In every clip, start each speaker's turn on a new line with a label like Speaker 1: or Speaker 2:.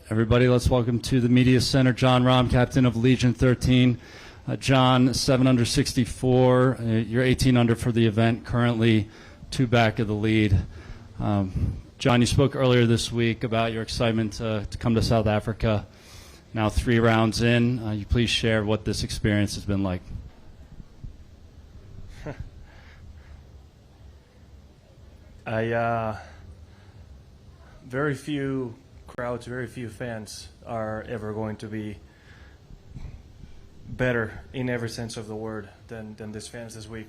Speaker 1: Everybody, let's welcome to the Media Center Jon Rahm, captain of Legion 13. John, 7 under 64. You're 18 under for the event, currently 2 back of the lead. John, you spoke earlier this week about your excitement to come to South Africa. Now 3 rounds in, you please share what this experience has been like.
Speaker 2: Very few crowds, very few fans are ever going to be better in every sense of the word than these fans this week.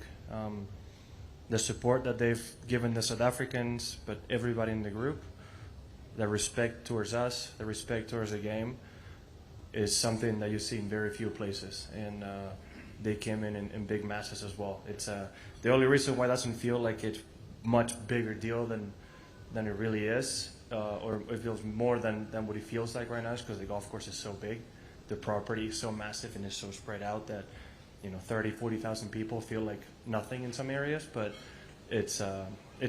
Speaker 2: The support that they've given the South Africans, but everybody in the group, the respect towards us, the respect towards the game, is something that you see in very few places. And they came in big masses as well. It's the only reason why it doesn't feel like it's much bigger deal than it really is, or it feels more than what it feels like right now, is because the golf course is so big, the property is so massive, and it's so spread out that 30,000-40,000 people feel like nothing in some areas. But it's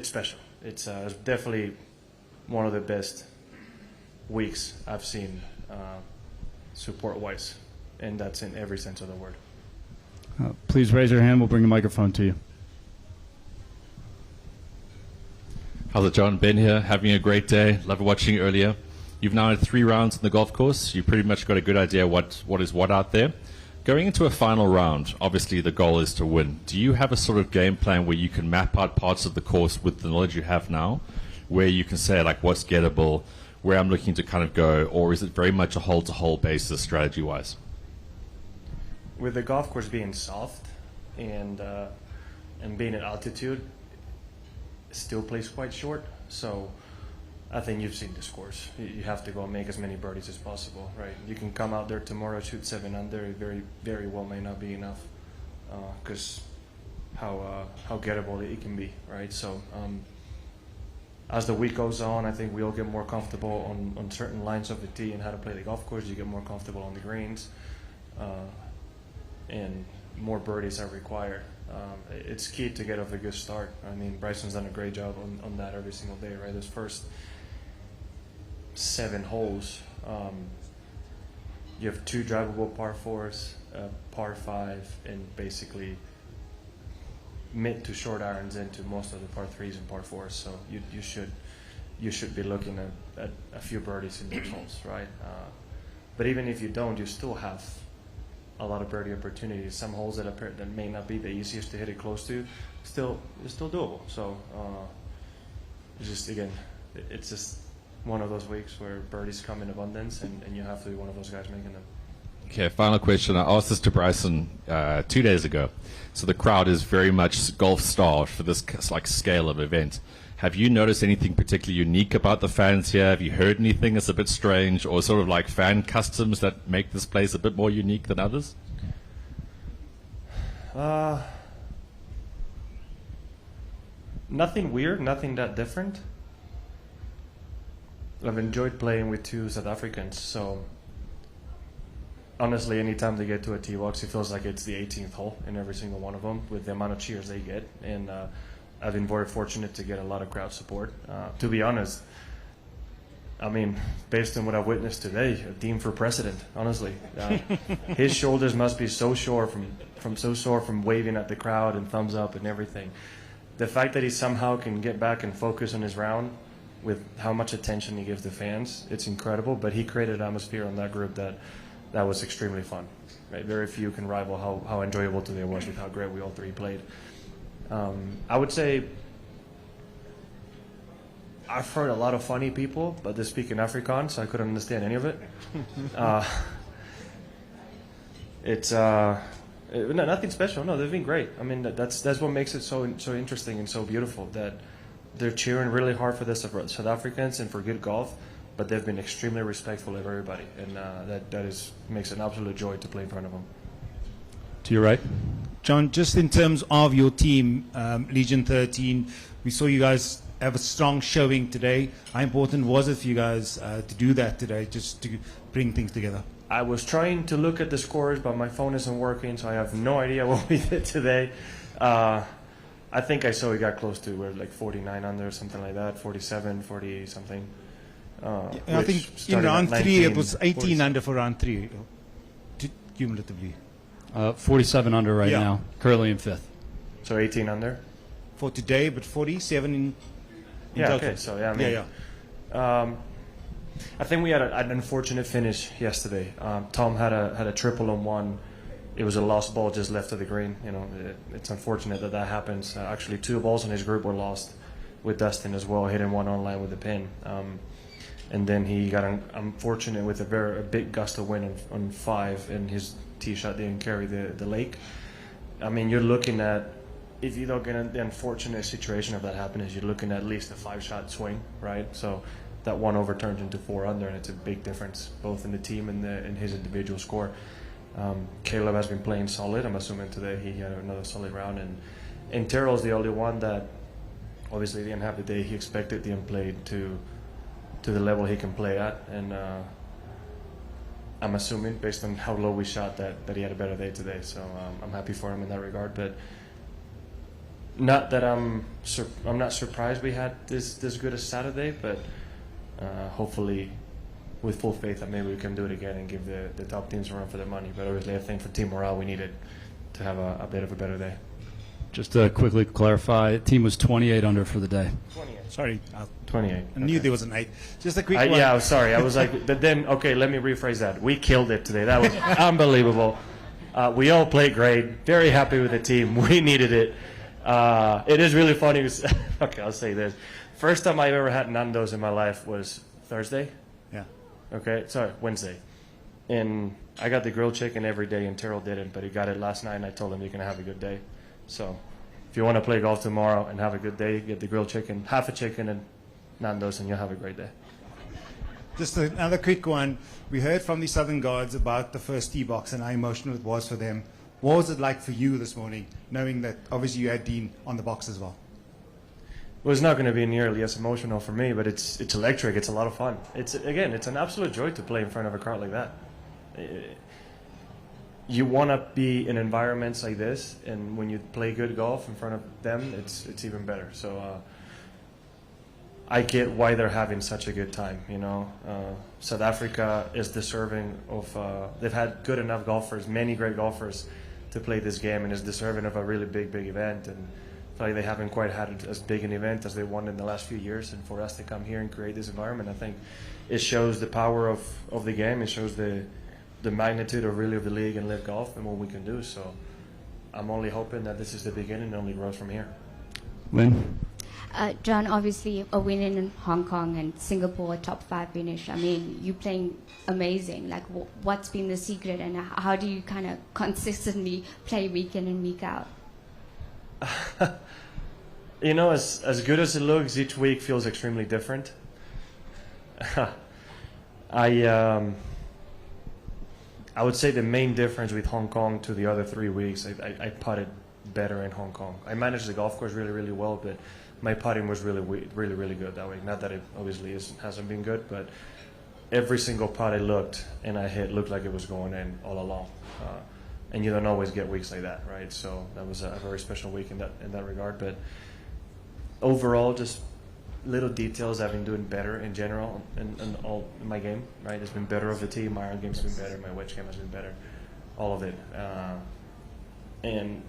Speaker 2: special. It's definitely one of the best weeks I've seen support-wise, and that's in every sense of the word.
Speaker 1: Please raise your hand. We'll bring the microphone to you.
Speaker 3: How's it, John? Ben here, having a great day. Loved watching you earlier. You've now had 3 rounds on the golf course. You pretty much got a good idea what is what out there. Going into a final round, obviously the goal is to win. Do you have a sort of game plan where you can map out parts of the course with the knowledge you have now, where you can say, like, what's gettable, where I'm looking to kind of go, or is it very much a hole-to-hole basis strategy-wise?
Speaker 2: With the golf course being soft and being at altitude, still plays quite short, so I think you've seen this course. You have to go and make as many birdies as possible, right? You can come out there tomorrow, shoot 7 under, it very, very well may not be enough, because how gettable it can be, right? So as the week goes on, I think we all get more comfortable on certain lines of the tee and how to play the golf course. You get more comfortable on the greens, and more birdies are required. It's key to get off a good start. I mean, Bryson's done a great job on that every single day, right? Those first 7 holes, you have 2 drivable par 4s, par 5, and basically mid to short irons into most of the par 3s and par 4s. So you should be looking at a few birdies in those holes, right? But even if you don't, you still have a lot of birdie opportunities. Some holes that may not be the easiest to hit it close to, it's still doable. So it's just, again, it's just one of those weeks where birdies come in abundance, and you have to be one of those guys making them.
Speaker 3: Okay, final question. I asked this to Bryson 2 days ago. So the crowd is very much golf starved for this scale of event. Have you noticed anything particularly unique about the fans here? Have you heard anything that's a bit strange, or sort of like fan customs that make this place a bit more unique than others?
Speaker 2: Nothing weird, nothing that different. I've enjoyed playing with 2 South Africans, so honestly, anytime they get to a tee box, it feels like it's the 18th hole in every single one of them with the amount of cheers they get. And I've been very fortunate to get a lot of crowd support. To be honest, I mean, based on what I've witnessed today, a team for president, honestly. His shoulders must be so sore from waving at the crowd and thumbs up and everything. The fact that he somehow can get back and focus on his round with how much attention he gives the fans, it's incredible. But he created an atmosphere on that group that was extremely fun. Right? Very few can rival how enjoyable today was with how great we all 3 played. I would say I've heard a lot of funny people, but they speak in Afrikaans, so I couldn't understand any of it. It's nothing special. No, they've been great. I mean, that's what makes it so interesting and so beautiful, that they're cheering really hard for the South Africans and for good golf, but they've been extremely respectful of everybody, and that makes it an absolute joy to play in front of them.
Speaker 1: To your right.
Speaker 4: John, just in terms of your team, Legion 13, we saw you guys have a strong showing today. How important was it for you guys to do that today, just to bring things together?
Speaker 2: I was trying to look at the scores, but my phone isn't working, so I have no idea what we did today. I think I saw we got close to, we're like 49 under, something like that, 47, 48 something.
Speaker 4: I
Speaker 2: which
Speaker 4: think in
Speaker 2: started at
Speaker 4: round 3 it
Speaker 2: 19,
Speaker 4: was 18
Speaker 2: 40.
Speaker 4: under for round 3, cumulatively.
Speaker 1: 47 under right
Speaker 4: Yeah.
Speaker 1: now, currently in fifth.
Speaker 2: So 18 under.
Speaker 4: For today, but 47 in
Speaker 2: Yeah.
Speaker 4: total.
Speaker 2: Okay. So yeah. I mean, I think we had an unfortunate finish yesterday. Tom had a triple on one. It was a lost ball just left of the green. You know, it's unfortunate that happens. Actually, 2 balls in his group were lost with Dustin as well, hitting one on line with the pin. And then he got unfortunate with a big gust of wind on 5, and his tee shot didn't carry the lake. I mean, you're looking at, if you don't get the unfortunate situation of that happening, you're looking at least a 5-shot swing, right? So that one overturns into 4 under, and it's a big difference both in the team and in his individual score. Caleb has been playing solid. I'm assuming today he had another solid round, and Terrell's the only one that obviously didn't have the day he expected, didn't play to the level he can play at, and I'm assuming based on how low we shot that he had a better day today. So I'm happy for him in that regard, but not that I'm not surprised we had this good a Saturday, but hopefully with full faith that maybe we can do it again and give the top teams a run for their money. But obviously I think for team morale we needed to have a bit of a better day.
Speaker 1: Just to quickly clarify, team was 28 under for the day.
Speaker 2: 28.
Speaker 4: Sorry,
Speaker 2: 28.
Speaker 4: I knew there was an 8. Just a quick one.
Speaker 2: Yeah, I'm sorry. I was like, but then, okay, let me rephrase that. We killed it today. That was unbelievable. We all played great. Very happy with the team. We needed it. It is really funny. Okay, I'll say this. First time I've ever had Nando's in my life was Thursday.
Speaker 4: Yeah.
Speaker 2: Okay, sorry, Wednesday. And I got the grilled chicken every day, and Terrell didn't, but he got it last night, and I told him you're going to have a good day. So if you want to play golf tomorrow and have a good day, get the grilled chicken, half a chicken, and Nando's, and you'll have a great day.
Speaker 4: Just another quick one. We heard from the Southern Guards about the first tee box and how emotional it was for them. What was it like for you this morning, knowing that obviously you had Dean on the box as well?
Speaker 2: Well, it's not going to be nearly as emotional for me, but it's electric. It's a lot of fun. It's an absolute joy to play in front of a crowd like that. You want to be in environments like this, and when you play good golf in front of them, it's even better. So I get why they're having such a good time. You know, South Africa is deserving of. They've had good enough golfers, many great golfers, to play this game, and is deserving of a really big event. And I feel like they haven't quite had as big an event as they won in the last few years. And for us to come here and create this environment, I think it shows the power of the game. It shows the magnitude of the league and LIV Golf and what we can do. So I'm only hoping that this is the beginning and only grows from here.
Speaker 1: Lynn?
Speaker 5: John, obviously a win in Hong Kong and Singapore, a top 5 finish. I mean, you're playing amazing. Like, what's been the secret, and how do you kind of consistently play week in and week out?
Speaker 2: You know, as good as it looks, each week feels extremely different. I would say the main difference with Hong Kong to the other 3 weeks, I putted better in Hong Kong. I managed the golf course really well, but my putting was really good that week. Not that it obviously hasn't been good, but every single putt I looked and I hit looked like it was going in all along. And you don't always get weeks like that, right? So that was a very special week in that regard. But overall, just little details I've been doing better in general in my game, right? It's been better of the team. My iron game's been better. My wedge game has been better. All of it. And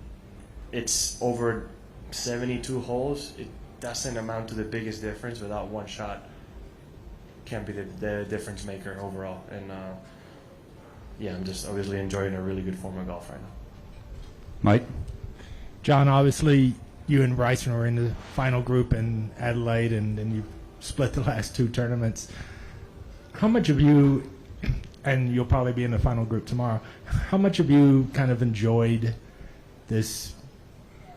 Speaker 2: it's over 72 holes. It doesn't amount to the biggest difference. Without one shot can be the difference maker overall. And yeah, I'm just obviously enjoying a really good form of golf right now.
Speaker 1: Mike?
Speaker 6: John, obviously you and Bryson were in the final group in Adelaide, and you split the last 2 tournaments. How much of you, and you'll probably be in the final group tomorrow, how much of you kind of enjoyed this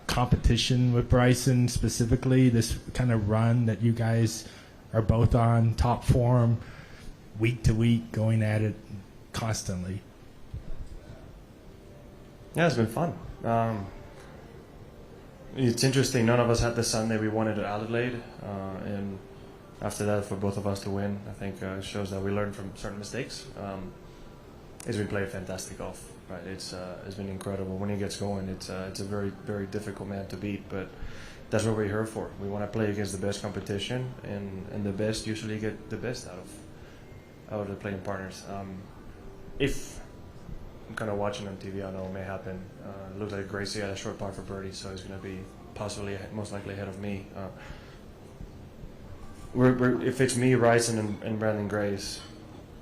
Speaker 6: competition with Bryson specifically, this kind of run that you guys are both on, top form, week to week, going at it constantly?
Speaker 2: Yeah, it's been fun. It's interesting. None of us had the Sunday we wanted at Adelaide, and after that, for both of us to win, I think shows that we learn from certain mistakes. He's been playing fantastic golf, right? It's been incredible. When he gets going, it's a very difficult man to beat. But that's what we're here for. We want to play against the best competition, and the best usually get the best out of the playing partners. If I'm kind of watching on TV, I know it may happen. It looks like Gracie had a short putt for birdie, so he's going to be possibly most likely ahead of me. If it's me, Bryson, and Brandon Grace,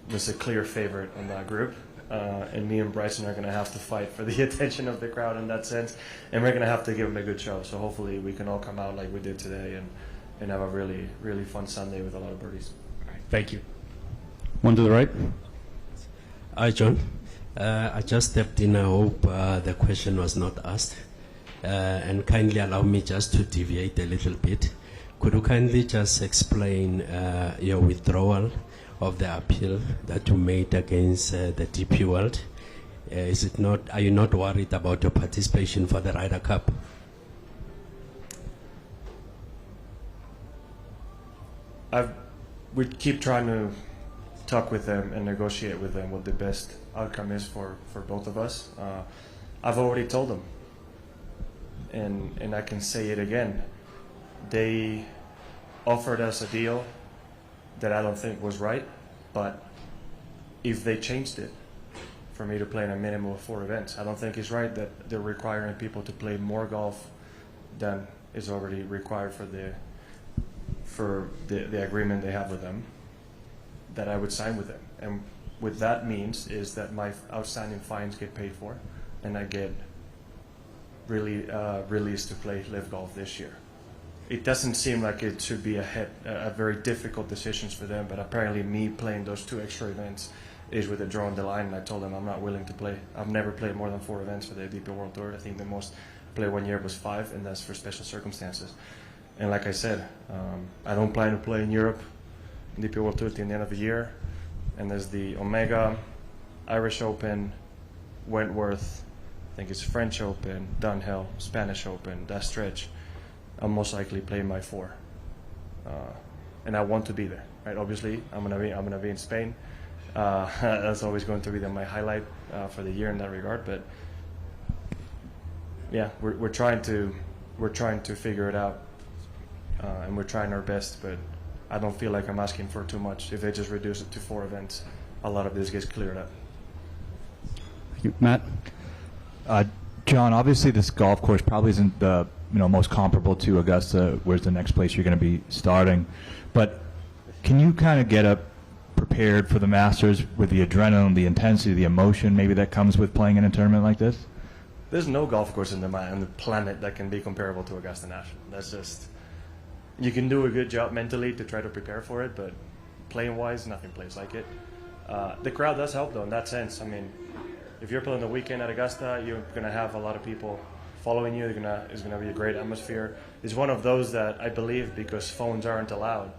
Speaker 2: there's a clear favorite in that group. And me and Bryson are going to have to fight for the attention of the crowd in that sense, and we're going to have to give them a good show. So hopefully we can all come out like we did today and have a really, really fun Sunday with a lot of birdies.
Speaker 6: Thank you.
Speaker 1: One to the right.
Speaker 7: Hi, John. I just stepped in. I hope the question was not asked. And kindly allow me just to deviate a little bit. Could you kindly just explain your withdrawal of the appeal that you made against the DP World? Are you not worried about your participation for the Ryder Cup?
Speaker 2: We keep trying to talk with them and negotiate with them what the best outcome is for both of us. I've already told them, and I can say it again. They offered us a deal that I don't think was right, but if they changed it for me to play in a minimum of 4 events, I don't think it's right that they're requiring people to play more golf than is already required for the agreement they have with them, that I would sign with them. And what that means is that my outstanding fines get paid for, and I get really released to play LIV Golf this year. It doesn't seem like it should be a very difficult decisions for them, but apparently me playing those 2 extra events is with a draw on the line, and I told them I'm not willing to play. I've never played more than 4 events for the DP World Tour. I think the most I played 1 year was 5, and that's for special circumstances. And like I said, I don't plan to play in Europe, DP World Tour till the end of the year, and there's the Omega, Irish Open, Wentworth, I think it's French Open, Dunhill, Spanish Open, that stretch. I'll most likely play my 4, and I want to be there. Right? Obviously, I'm gonna be in Spain. That's always going to be my highlight for the year in that regard. But yeah, we're trying to figure it out, and we're trying our best. But I don't feel like I'm asking for too much. If they just reduce it to 4 events, a lot of this gets cleared up.
Speaker 1: Thank you. Matt.
Speaker 8: John, obviously this golf course probably isn't the most comparable to Augusta, where's the next place you're going to be starting. But can you kind of get up prepared for the Masters with the adrenaline, the intensity, the emotion maybe that comes with playing in a tournament like this?
Speaker 2: There's no golf course on the planet that can be comparable to Augusta National. That's just, you can do a good job mentally to try to prepare for it, but playing wise, nothing plays like it. The crowd does help though in that sense. I mean, if you're playing the weekend at Augusta, you're going to have a lot of people following you. It's going to be a great atmosphere. It's one of those that I believe, because phones aren't allowed,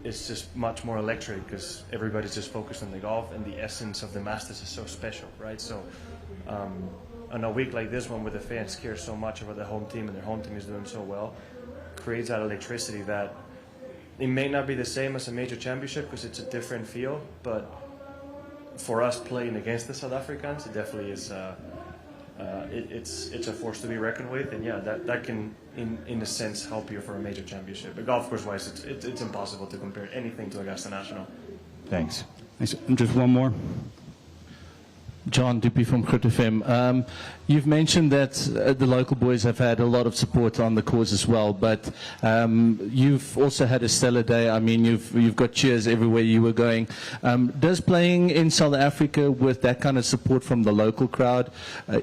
Speaker 2: it's just much more electric because everybody's just focused on the golf, and the essence of the Masters is so special, right? So on a week like this one, where the fans care so much about the home team and their home team is doing so well, creates that electricity that it may not be the same as a major championship because it's a different feel, but for us playing against the South Africans, it definitely is. It's a force to be reckoned with, and yeah, that can, in a sense, help you for a major championship. But golf course wise, it's impossible to compare anything to Augusta National.
Speaker 8: Thanks.
Speaker 1: Thanks. And just one more.
Speaker 9: John Dupuy from Crit FM. You've mentioned that the local boys have had a lot of support on the course as well, but you've also had a stellar day. I mean, you've got cheers everywhere you were going. Does playing in South Africa with that kind of support from the local crowd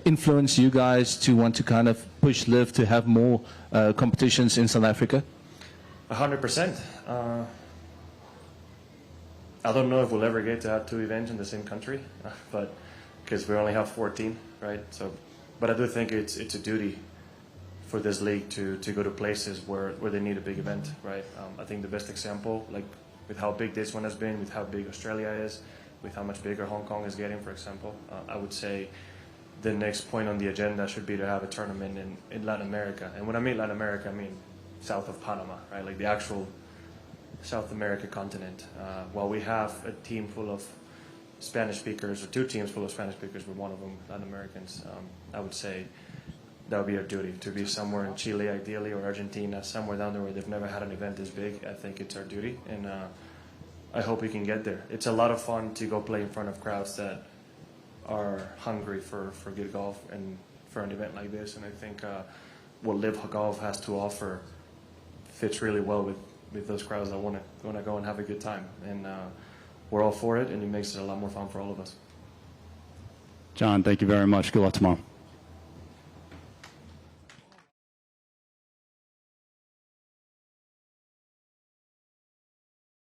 Speaker 9: influence you guys to want to kind of push LIV to have more competitions in South Africa?
Speaker 2: 100%. I don't know if we'll ever get to have 2 events in the same country, but because we only have 14, right? So, but I do think it's a duty for this league to go to places where they need a big event, right? I think the best example, like with how big this one has been, with how big Australia is, with how much bigger Hong Kong is getting, for example, I would say the next point on the agenda should be to have a tournament in Latin America. And when I mean Latin America, I mean south of Panama, right? Like the actual South America continent. While we have a team full of Spanish speakers, or 2 teams full of Spanish speakers, with one of them Latin Americans, I would say that would be our duty, to be somewhere in Chile ideally, or Argentina, somewhere down there where they've never had an event this big. I think it's our duty, and I hope we can get there. It's a lot of fun to go play in front of crowds that are hungry for good golf and for an event like this, and I think what LIV Golf has to offer fits really well with those crowds that want to go and have a good time, and we're all for it, and it makes it a lot more fun for all of us.
Speaker 1: John, thank you very much. Good luck tomorrow.